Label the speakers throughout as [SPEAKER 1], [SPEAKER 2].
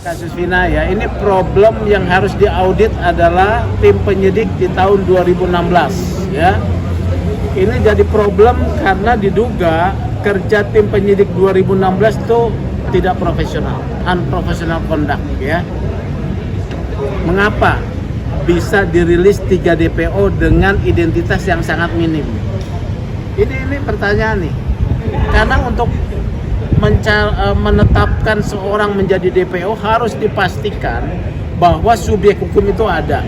[SPEAKER 1] Kasus Vina ya, ini problem yang harus diaudit adalah tim penyidik di tahun 2016 ya. Ini jadi problem karena diduga kerja tim penyidik 2016 itu tidak profesional, unprofessional conduct ya. Mengapa bisa dirilis 3 DPO dengan identitas yang sangat minim? Ini pertanyaan nih. Karena untuk menetapkan seorang menjadi DPO harus dipastikan bahwa subjek hukum itu ada.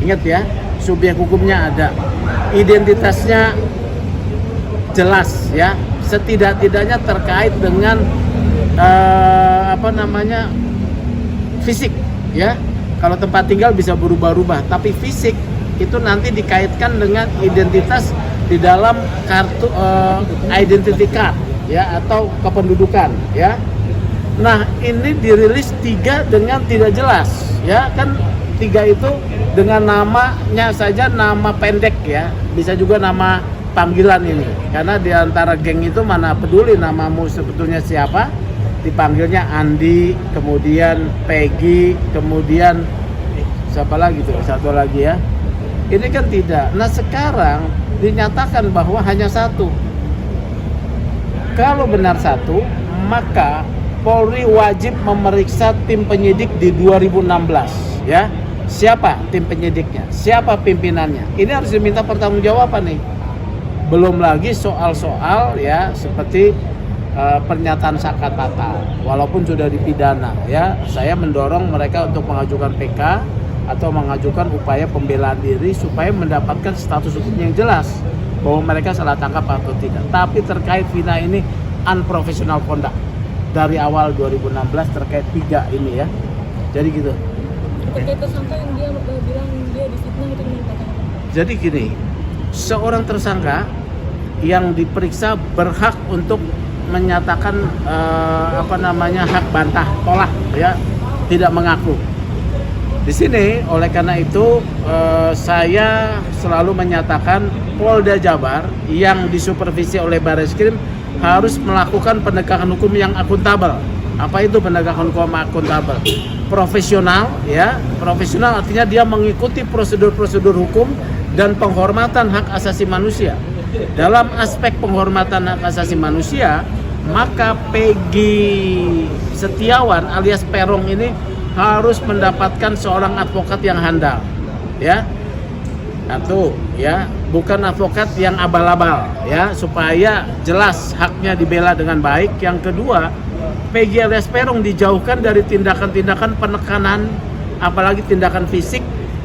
[SPEAKER 1] Ingat ya, subjek hukumnya ada, identitasnya jelas ya, setidak-tidaknya terkait dengan fisik ya. Kalau tempat tinggal bisa berubah-ubah, tapi fisik itu nanti dikaitkan dengan identitas di dalam kartu identity card ya, atau kependudukan ya. Nah, ini dirilis 3 dengan tidak jelas ya, kan 3 itu dengan namanya saja nama pendek ya, bisa juga nama panggilan ini, karena di antara geng itu mana peduli namamu sebetulnya siapa, dipanggilnya Andi, kemudian Peggy, kemudian siapa lagi tuh, satu lagi ya. Ini kan tidak. Nah, sekarang dinyatakan bahwa hanya 1. Kalau benar 1, maka Polri wajib memeriksa tim penyidik di 2016 ya. Siapa tim penyidiknya? Siapa pimpinannya? Ini harus diminta pertanggungjawaban nih. Belum lagi soal-soal ya seperti pernyataan sakat fatal, walaupun sudah dipidana ya. Saya mendorong mereka untuk mengajukan PK atau mengajukan upaya pembelaan diri supaya mendapatkan status hukum yang jelas bahwa mereka salah tangkap atau tidak. Tapi terkait Vina ini unprofessional conduct dari awal 2016 terkait 3 ini ya. Jadi gitu.
[SPEAKER 2] Terkait tersangka yang dia bilang dia difitnah itu gimana?
[SPEAKER 1] Jadi gini, seorang tersangka yang diperiksa berhak untuk menyatakan hak bantah tolak ya, tidak mengaku. Di sini oleh karena itu saya selalu menyatakan Polda Jabar yang disupervisi oleh Bareskrim harus melakukan penegakan hukum yang akuntabel. Apa itu penegakan hukum akuntabel? Profesional ya, profesional artinya dia mengikuti prosedur-prosedur hukum dan penghormatan hak asasi manusia. Dalam aspek penghormatan hak asasi manusia, maka Peggy Setiawan alias Peron ini harus mendapatkan seorang advokat yang handal ya. Satu ya, bukan advokat yang abal-abal ya, supaya jelas haknya dibela dengan baik. Yang kedua, Peggy alias Peron dijauhkan dari tindakan-tindakan penekanan, apalagi tindakan fisik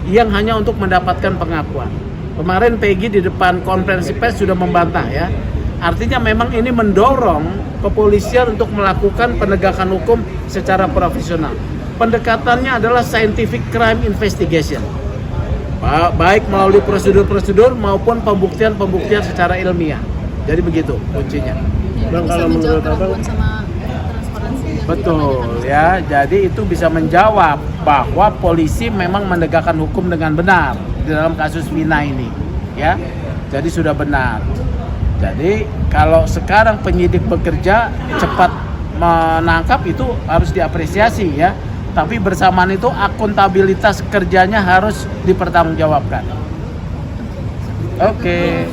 [SPEAKER 1] yang hanya untuk mendapatkan pengakuan. Kemarin Peggy di depan konferensi pers sudah membantah ya. Artinya memang ini mendorong kepolisian untuk melakukan penegakan hukum secara profesional. Pendekatannya adalah scientific crime investigation, baik melalui prosedur-prosedur maupun pembuktian secara ilmiah. Jadi begitu kuncinya.
[SPEAKER 2] Ya, kalau menurut Abang
[SPEAKER 1] betul ya, jadi itu bisa menjawab bahwa polisi memang menegakkan hukum dengan benar di dalam kasus Vina ini ya. Jadi sudah benar. Jadi kalau sekarang penyidik bekerja cepat menangkap itu harus diapresiasi ya. Tapi bersamaan itu akuntabilitas kerjanya harus dipertanggungjawabkan. Oke.